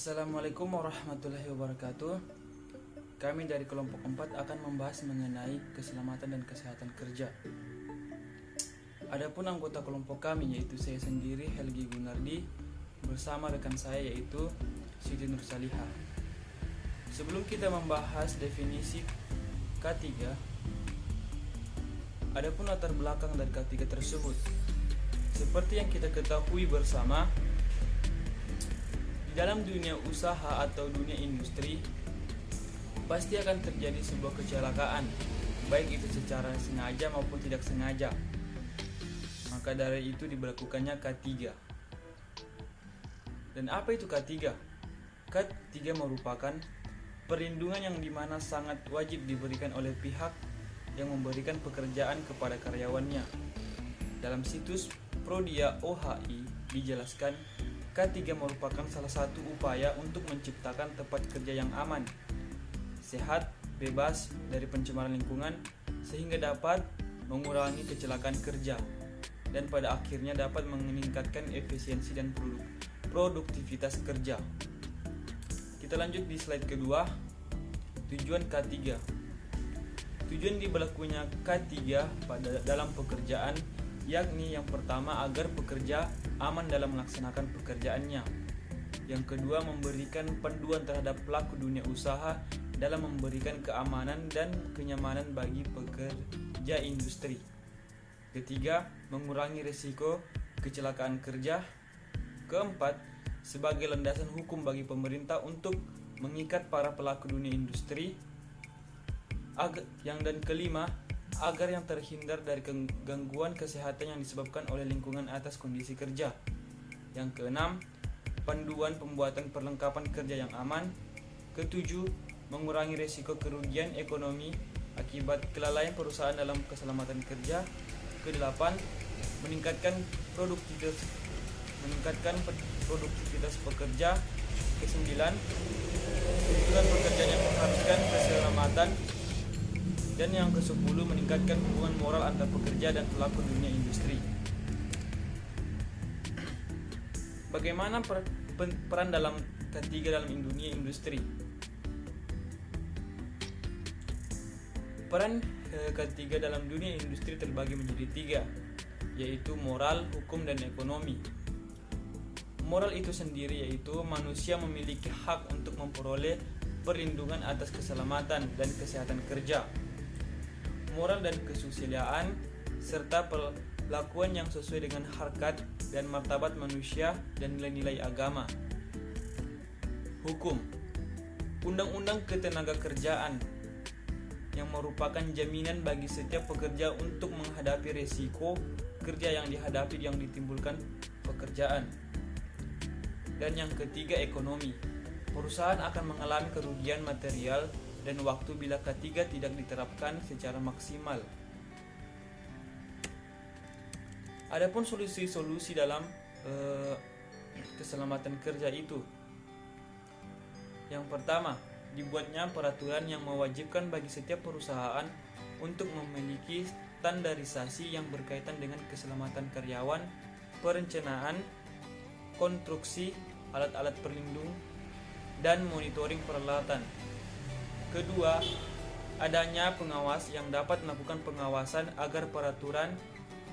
Assalamualaikum warahmatullahi wabarakatuh. Kami dari kelompok 4 akan membahas mengenai keselamatan dan kesehatan kerja. Adapun anggota kelompok kami yaitu saya sendiri Helgi Gunardi bersama rekan saya yaitu Siti Nursalihah. Sebelum kita membahas definisi K3, adapun latar belakang dari K3 tersebut. Seperti yang kita ketahui bersama, dalam dunia usaha atau dunia industri pasti akan terjadi sebuah kecelakaan, baik itu secara sengaja maupun tidak sengaja. Maka dari itu diberlakukannya K3. Dan apa itu K3? K3 merupakan perlindungan yang dimana sangat wajib diberikan oleh pihak yang memberikan pekerjaan kepada karyawannya. Dalam situs Prodia OHI dijelaskan, K3 merupakan salah satu upaya untuk menciptakan tempat kerja yang aman, sehat, bebas dari pencemaran lingkungan, sehingga dapat mengurangi kecelakaan kerja, dan pada akhirnya dapat meningkatkan efisiensi dan produktivitas kerja. Kita lanjut di slide kedua, tujuan K3. Tujuan diberlakunya K3 dalam pekerjaan yakni yang pertama agar pekerja aman dalam melaksanakan pekerjaannya. Yang kedua, memberikan panduan terhadap pelaku dunia usaha dalam memberikan keamanan dan kenyamanan bagi pekerja industri. Ketiga, mengurangi risiko kecelakaan kerja. Keempat, sebagai landasan hukum bagi pemerintah untuk mengikat para pelaku dunia industri. Dan kelima, agar yang terhindar dari gangguan kesehatan yang disebabkan oleh lingkungan atas kondisi kerja. Yang keenam, panduan pembuatan perlengkapan kerja yang aman. Ketujuh, mengurangi risiko kerugian ekonomi akibat kelalaian perusahaan dalam keselamatan kerja. Kedelapan, meningkatkan produktivitas pekerja. Kesembilan, tuntutan pekerjaan yang mengharuskan keselamatan. Dan yang ke-10, meningkatkan hubungan moral antar pekerja dan pelaku dunia industri. Bagaimana peran dalam K3 dalam dunia industri? Peran K3 dalam dunia industri terbagi menjadi 3, yaitu moral, hukum, dan ekonomi. Moral itu sendiri yaitu manusia memiliki hak untuk memperoleh perlindungan atas keselamatan dan kesehatan kerja. Moral dan kesusilaan serta perlakuan yang sesuai dengan harkat dan martabat manusia dan nilai-nilai agama. Hukum. Undang-undang Ketenagakerjaan yang merupakan jaminan bagi setiap pekerja untuk menghadapi risiko kerja yang ditimbulkan pekerjaan. Dan yang ketiga, ekonomi. Perusahaan akan mengalami kerugian material dan waktu bila K3 tidak diterapkan secara maksimal. Adapun solusi-solusi dalam keselamatan kerja itu. Yang pertama, dibuatnya peraturan yang mewajibkan bagi setiap perusahaan untuk memiliki standarisasi yang berkaitan dengan keselamatan karyawan, perencanaan, konstruksi, alat-alat pelindung, dan monitoring peralatan. Kedua, adanya pengawas yang dapat melakukan pengawasan agar peraturan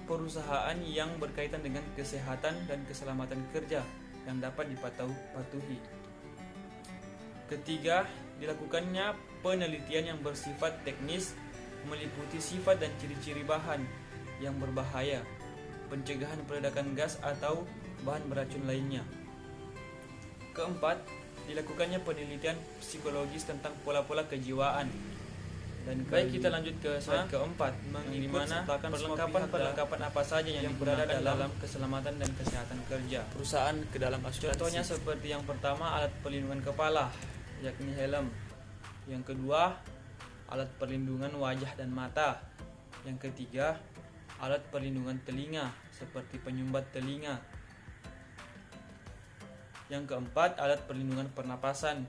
perusahaan yang berkaitan dengan kesehatan dan keselamatan kerja yang dapat dipatuhi. Ketiga, dilakukannya penelitian yang bersifat teknis meliputi sifat dan ciri-ciri bahan yang berbahaya, pencegahan peledakan gas atau bahan beracun lainnya. Keempat, dilakukannya penelitian psikologis tentang pola-pola kejiwaan. Dan baik, kita lanjut ke slide keempat, mengikut sertakan perlengkapan apa saja yang berada dalam keselamatan dan kesehatan kerja perusahaan ke dalam asuransi. Contohnya seperti yang pertama, alat perlindungan kepala, yakni helm. Yang kedua, alat perlindungan wajah dan mata. Yang ketiga, alat perlindungan telinga, seperti penyumbat telinga. Yang keempat, alat perlindungan pernapasan.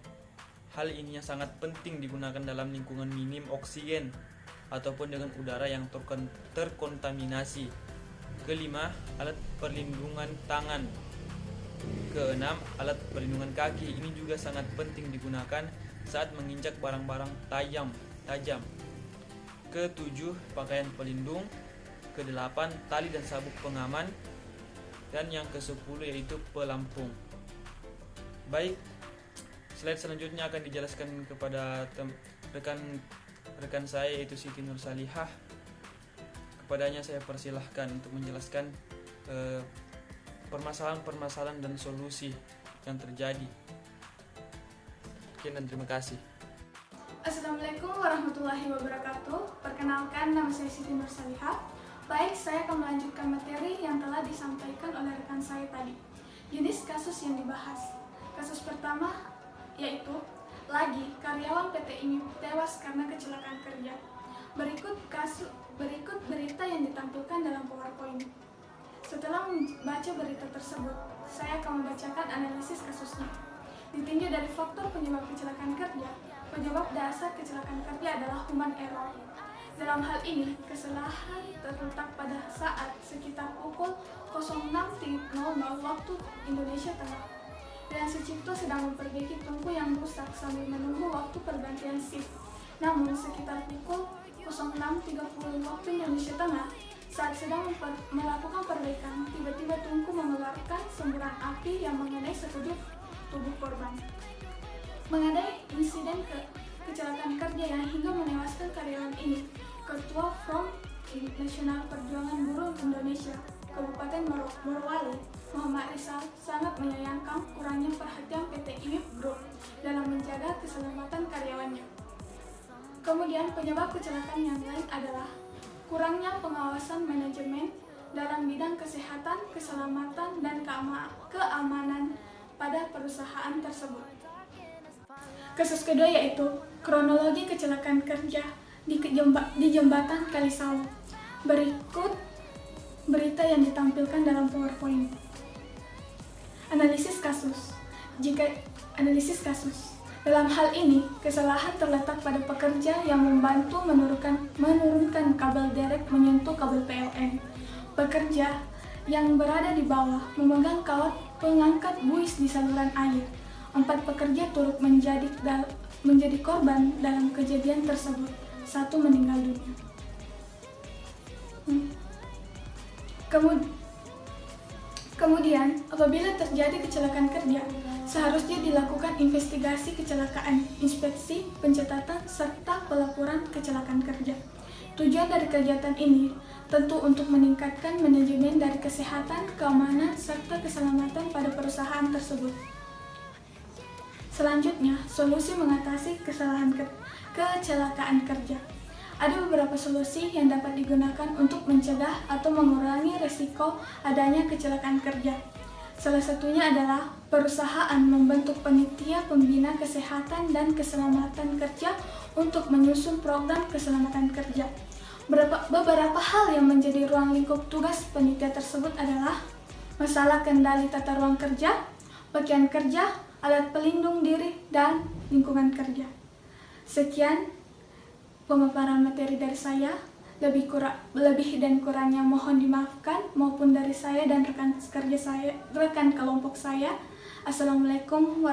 Hal ini yang sangat penting digunakan dalam lingkungan minim oksigen ataupun dengan udara yang terkontaminasi. Kelima, alat perlindungan tangan. Keenam, alat perlindungan kaki ini juga sangat penting digunakan saat menginjak barang-barang tajam. Ketujuh, pakaian pelindung. Kedelapan, tali dan sabuk pengaman. Dan yang ke-10 yaitu pelampung. Baik, slide selanjutnya akan dijelaskan kepada rekan saya yaitu Siti Nursalihah. Kepadanya saya persilahkan untuk menjelaskan permasalahan-permasalahan dan solusi yang terjadi. Sekian dan terima kasih. Assalamualaikum warahmatullahi wabarakatuh. Perkenalkan, nama saya Siti Nursalihah. Baik, saya akan melanjutkan materi yang telah disampaikan oleh rekan saya tadi. Jenis kasus yang dibahas. Kasus pertama yaitu lagi karyawan PT IMIP tewas karena kecelakaan kerja. Berikut berita yang ditampilkan dalam PowerPoint. Setelah membaca berita tersebut, saya akan membacakan analisis kasusnya. Ditinjau dari faktor penyebab kecelakaan kerja, penyebab dasar kecelakaan kerja adalah human error. Dalam hal ini, kesalahan terletak pada saat sekitar pukul 06.00 waktu Indonesia Tengah. Dan Sucipto sedang memperbaiki tungku yang rusak sambil menunggu waktu pergantian shift. Namun, sekitar pukul 06.30 waktu Indonesia Tengah, saat sedang melakukan perbaikan, tiba-tiba tungku mengeluarkan semburan api yang mengenai sekujur tubuh korban. Mengenai insiden kecelakaan kerja yang hingga menewaskan karyawan ini, Ketua Front Nasional Perjuangan Buruh Indonesia, Kabupaten Morowali, Muhammad Rizal, sangat menyayangkan kurangnya perhatian PT IMIP Group dalam menjaga keselamatan karyawannya. Kemudian penyebab kecelakaan yang lain adalah kurangnya pengawasan manajemen dalam bidang kesehatan, keselamatan, dan keamanan pada perusahaan tersebut. Kasus kedua yaitu kronologi kecelakaan kerja di jembatan Kalisawu. Berikut berita yang ditampilkan dalam PowerPoint. Analisis kasus. Dalam hal ini, kesalahan terletak pada pekerja yang membantu menurunkan kabel derek menyentuh kabel PLN. Pekerja yang berada di bawah memegang kawat pengangkat buis di saluran air. 4 pekerja turut menjadi korban dalam kejadian tersebut. 1 meninggal dunia. Kemudian, apabila terjadi kecelakaan kerja, seharusnya dilakukan investigasi kecelakaan, inspeksi, pencatatan, serta pelaporan kecelakaan kerja. Tujuan dari kegiatan ini tentu untuk meningkatkan manajemen dari kesehatan, keamanan, serta keselamatan pada perusahaan tersebut. Selanjutnya, solusi mengatasi kecelakaan kerja. Ada beberapa solusi yang dapat digunakan untuk mencegah atau mengurangi risiko adanya kecelakaan kerja. Salah satunya adalah perusahaan membentuk panitia pembina kesehatan dan keselamatan kerja untuk menyusun program keselamatan kerja. Beberapa hal yang menjadi ruang lingkup tugas panitia tersebut adalah masalah kendali tata ruang kerja, pakaian kerja, alat pelindung diri, dan lingkungan kerja. Sekian pemaparan materi dari saya. Lebih dan kurangnya mohon dimaafkan, maupun dari saya dan rekan kelompok saya. Assalamualaikum warahmatullahi wabarakatuh.